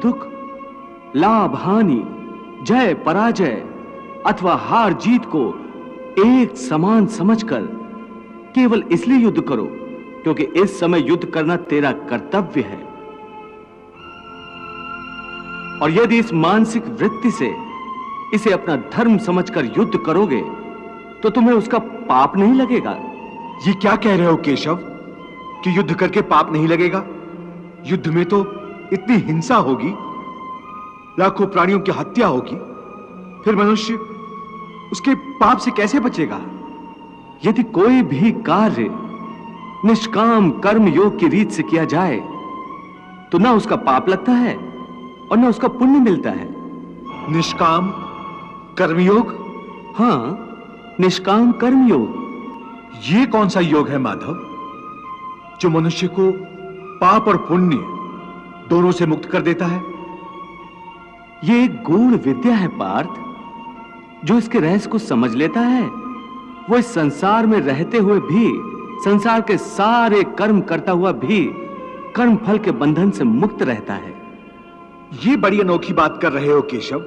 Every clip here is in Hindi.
दुख, लाभ हानि, जय पराजय अथवा हार जीत को एक समान समझकर केवल इसलिए युद्ध करो क्योंकि इस समय युद्ध करना तेरा कर्तव्य है। और यदि इस मानसिक वृत्ति से इसे अपना धर्म समझकर युद्ध करोगे तो तुम्हें उसका पाप नहीं लगेगा। ये क्या कह रहे हो केशव कि युद्ध करके पाप नहीं लगेगा? युद्ध में तो इतनी हिंसा होगी, लाखों प्राणियों की हत्या होगी, फिर मनुष्य उसके पाप से कैसे बचेगा? यदि कोई भी कार्य निष्काम कर्म योग की रीत से किया जाए तो ना उसका पाप लगता है और ना उसका पुण्य मिलता है। निष्काम कर्मयोग? हाँ, निष्काम कर्मयोग। ये कौन सा योग है माधव जो मनुष्य को पाप और पुण्य दोनों से मुक्त कर देता है? ये एक गूढ़ विद्या है पार्थ। जो इसके रहस्य को समझ लेता है वो इस संसार में रहते हुए भी, संसार के सारे कर्म करता हुआ भी कर्म फल के बंधन से मुक्त रहता है। ये बड़ी अनोखी बात कर रहे हो केशव।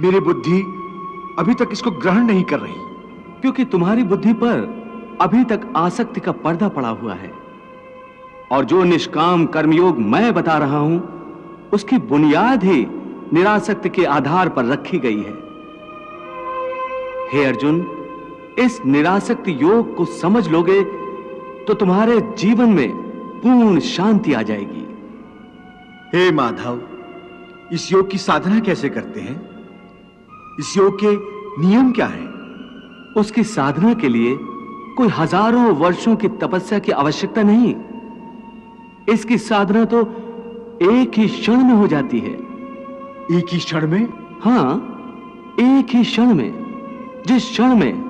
मेरी बुद्धि अभी तक इसको ग्रहण नहीं कर रही। क्योंकि तुम्हारी बुद्धि पर अभी तक आसक्ति का पर्दा पड़ा हुआ है। और जो निष्काम कर्मयोग मैं बता रहा हूं उसकी बुनियाद ही निरासक्ति के आधार पर रखी गई है। हे अर्जुन, इस निरासक्ति योग को समझ लोगे तो तुम्हारे जीवन में पूर्ण शांति आ जाएगी। हे माधव, इस योग की साधना कैसे करते हैं? इस योग के नियम क्या हैं? उसकी साधना के लिए कोई हजारों वर्षों की तपस्या की आवश्यकता नहीं। इसकी साधना तो एक ही क्षण में हो जाती है। एक ही क्षण में? हां, एक ही क्षण में। जिस क्षण में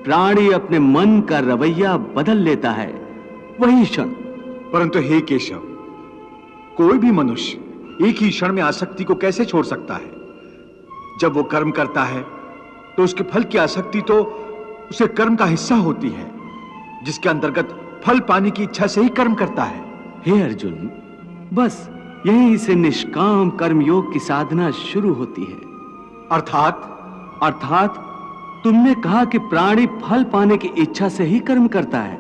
प्राणी अपने मन का रवैया बदल लेता है वही क्षण। परंतु हे केशव, कोई भी मनुष्य एक ही क्षण में आसक्ति को कैसे छोड़ सकता है? जब वो कर्म करता है तो उसके फल की आसक्ति तो उसे कर्म का हिस्सा होती है, जिसके अंतर्गत फल पाने की इच्छा से ही कर्म करता है। हे अर्जुन, बस यहीं से निष्काम कर्मयोग की साधना शुरू होती है। अर्थात तुमने कहा कि प्राणी फल पाने की इच्छा से ही कर्म करता है,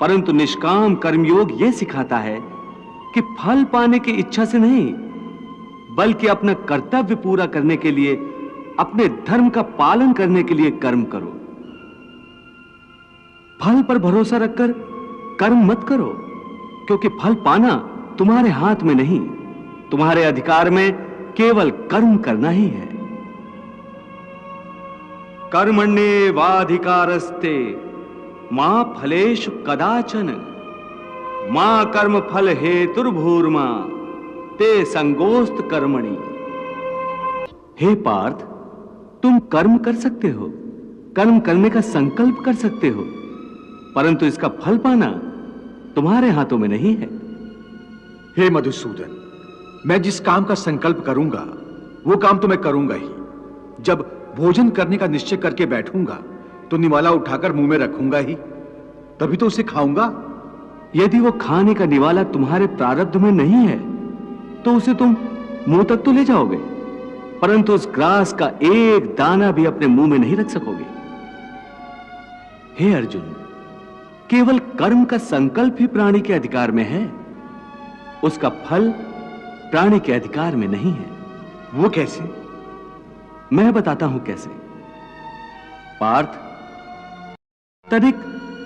परंतु निष्काम कर्मयोग यह सिखाता है कि फल पाने की इच्छा से नहीं, बल्कि अपना कर्तव्य पूरा करने के लिए, अपने धर्म का पालन करने के लिए कर्म करो। फल पर भरोसा रखकर कर्म मत करो, क्योंकि फल पाना तुम्हारे हाथ में नहीं, तुम्हारे अधिकार में केवल कर्म करना ही है। कर्मण्येवाधिकारस्ते मा फलेषु कदाचन मा कर्म फल हेतुर्भूर्मा ते संगोस्त कर्मणि। हे पार्थ, तुम कर्म कर सकते हो, कर्म करने का संकल्प कर सकते हो, परंतु इसका फल पाना तुम्हारे हाथों में नहीं है। हे मधुसूदन, मैं जिस काम का संकल्प करूंगा वो काम तो मैं करूंगा ही। जब भोजन करने का निश्चय करके बैठूंगा तो निवाला उठाकर मुंह में रखूंगा ही, तभी तो उसे खाऊंगा। यदि वो खाने का निवाला तुम्हारे प्रारब्ध में नहीं है तो उसे तुम मुंह तक तो ले जाओगे, परंतु उस ग्रास का एक दाना भी अपने मुंह में नहीं रख सकोगे। हे अर्जुन, केवल कर्म का संकल्प ही प्राणी के अधिकार में है, उसका फल प्राणी के अधिकार में नहीं है। वो कैसे? मैं बताता हूं कैसे। पार्थ, तनिक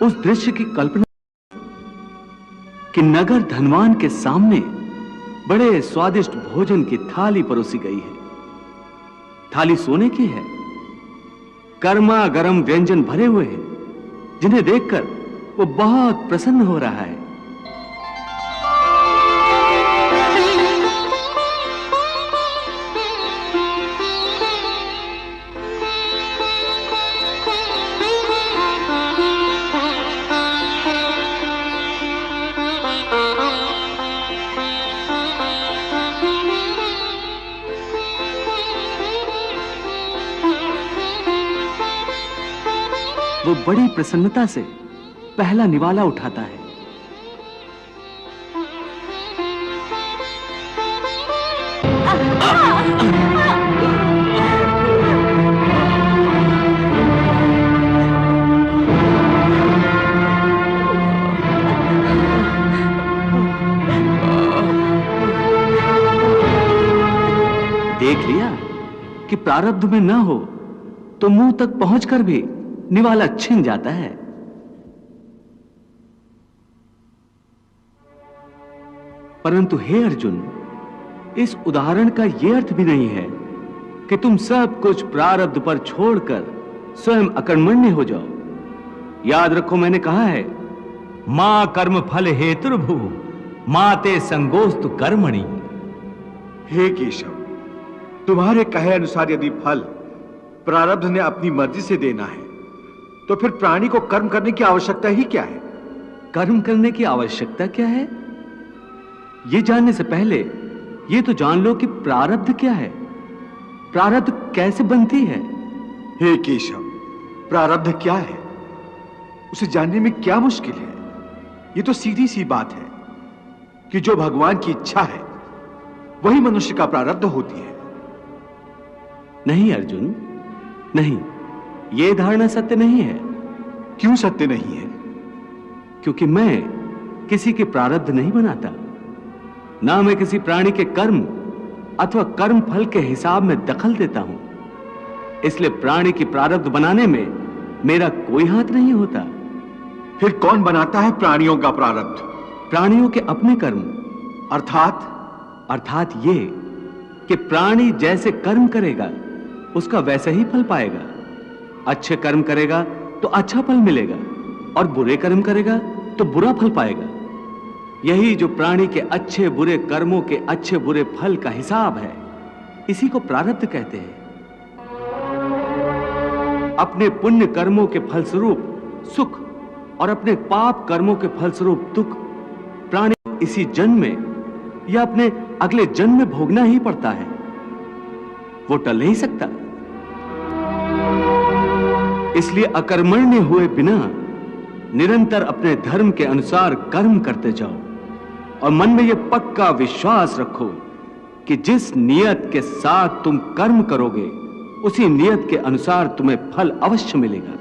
उस दृश्य की कल्पना कि नगर धनवान के सामने बड़े स्वादिष्ट भोजन की थाली परोसी गई है। थाली सोने की है, गर्मा गर्म व्यंजन भरे हुए हैं, जिन्हें देखकर वो बहुत प्रसन्न हो रहा है। वो बड़ी प्रसन्नता से पहला निवाला उठाता है। देख लिया कि प्रारब्ध में न हो तो मुंह तक पहुंचकर भी निवाला छिन जाता है। परंतु हे अर्जुन, इस उदाहरण का यह अर्थ भी नहीं है कि तुम सब कुछ प्रारब्ध पर छोड़कर स्वयं अकर्मण्य हो जाओ। याद रखो, मैंने कहा है, मां कर्म फल हेतुर्भु माते संगोस्तु कर्मणि। हे केशव, तुम्हारे कहे अनुसार यदि फल प्रारब्ध ने अपनी मर्जी से देना है तो फिर प्राणी को कर्म करने की आवश्यकता ही क्या है? कर्म करने की आवश्यकता क्या है, यह जानने से पहले यह तो जान लो कि प्रारब्ध क्या है, प्रारब्ध कैसे बनती है। हे केशव, प्रारब्ध क्या है उसे जानने में क्या मुश्किल है? यह तो सीधी सी बात है कि जो भगवान की इच्छा है वही मनुष्य का प्रारब्ध होती है। नहीं अर्जुन, नहीं, यह धारणा सत्य नहीं है। क्यों सत्य नहीं है? क्योंकि मैं किसी के प्रारब्ध नहीं बनाता, ना मैं किसी प्राणी के कर्म अथवा कर्म फल के हिसाब में दखल देता हूं। इसलिए प्राणी की प्रारब्ध बनाने में मेरा कोई हाथ नहीं होता। फिर कौन बनाता है प्राणियों का प्रारब्ध? प्राणियों के अपने कर्म। अर्थात ये कि प्राणी जैसे कर्म करेगा उसका वैसा ही फल पाएगा। अच्छे कर्म करेगा तो अच्छा फल मिलेगा और बुरे कर्म करेगा तो बुरा फल पाएगा। यही जो प्राणी के अच्छे बुरे कर्मों के अच्छे बुरे फल का हिसाब है, इसी को प्रारब्ध कहते हैं। अपने पुण्य कर्मों के फलस्वरूप सुख और अपने पाप कर्मों के फलस्वरूप दुख प्राणी इसी जन्म में या अपने अगले जन्म में भोगना ही पड़ता है, वो टल नहीं सकता। इसलिए अकर्मण्य हुए बिना निरंतर अपने धर्म के अनुसार कर्म करते जाओ और मन में यह पक्का विश्वास रखो कि जिस नियत के साथ तुम कर्म करोगे उसी नियत के अनुसार तुम्हें फल अवश्य मिलेगा।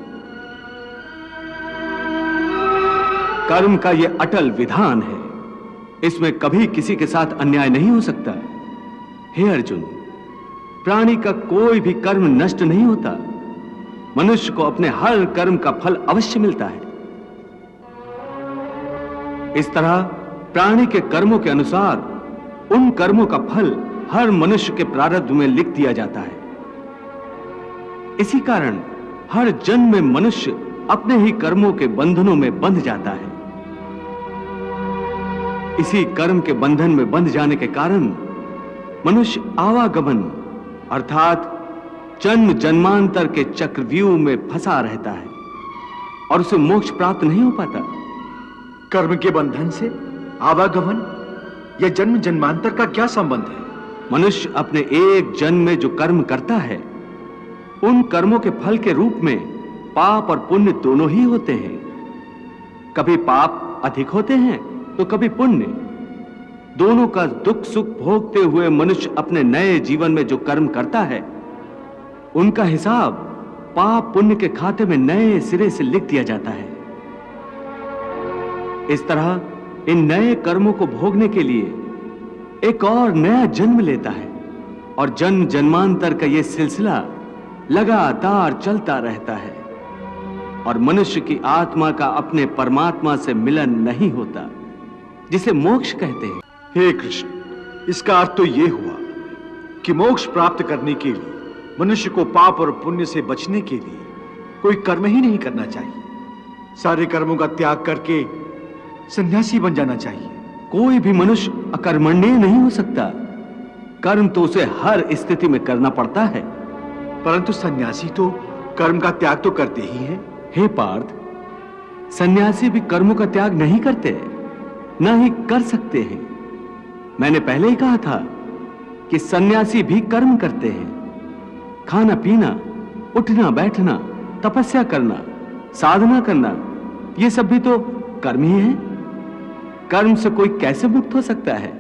कर्म का यह अटल विधान है, इसमें कभी किसी के साथ अन्याय नहीं हो सकता। हे अर्जुन, प्राणी का कोई भी कर्म नष्ट नहीं होता, मनुष्य को अपने हर कर्म का फल अवश्य मिलता है। इस तरह प्राणी के कर्मों के अनुसार उन कर्मों का फल हर मनुष्य के प्रारब्ध में लिख दिया जाता है। इसी कारण हर जन्म में मनुष्य अपने ही कर्मों के बंधनों में बंध जाता है। इसी कर्म के बंधन में बंध जाने के कारण मनुष्य आवागमन अर्थात जन्म जन्मांतर के चक्रव्यूह में फंसा रहता है और उसे मोक्ष प्राप्त नहीं हो पाता। कर्म के बंधन से आवागमन या जन्म जन्मांतर का क्या संबंध है? मनुष्य अपने एक जन्म में जो कर्म करता है उन कर्मों के फल के रूप में पाप और पुण्य दोनों ही होते हैं। कभी पाप अधिक होते हैं तो कभी पुण्य। दोनों का दुख सुख भोगते हुए मनुष्य अपने नए जीवन में जो कर्म करता है उनका हिसाब पाप पुण्य के खाते में नए सिरे से लिख दिया जाता है। इस तरह इन नए कर्मों को भोगने के लिए एक और नया जन्म लेता है और जन्म जन्मांतर का यह सिलसिला लगातार चलता रहता है और मनुष्य की आत्मा का अपने परमात्मा से मिलन नहीं होता, जिसे मोक्ष कहते हैं। हे कृष्ण, इसका अर्थ तो यह हुआ कि मोक्ष प्राप्त करने के लिए मनुष्य को पाप और पुण्य से बचने के लिए कोई कर्म ही नहीं करना चाहिए, सारे कर्मों का त्याग करके सन्यासी बन जाना चाहिए। कोई भी मनुष्य अकर्मण्य नहीं हो सकता, कर्म तो उसे हर स्थिति में करना पड़ता है। परंतु सन्यासी तो कर्म का त्याग तो करते ही हैं। हे पार्थ, सन्यासी भी कर्मों का त्याग नहीं करते, ना ही कर सकते हैं। मैंने पहले ही कहा था कि सन्यासी भी कर्म करते हैं। खाना पीना, उठना बैठना, तपस्या करना, साधना करना, ये सब भी तो कर्म ही है। कर्म से कोई कैसे मुक्त हो सकता है?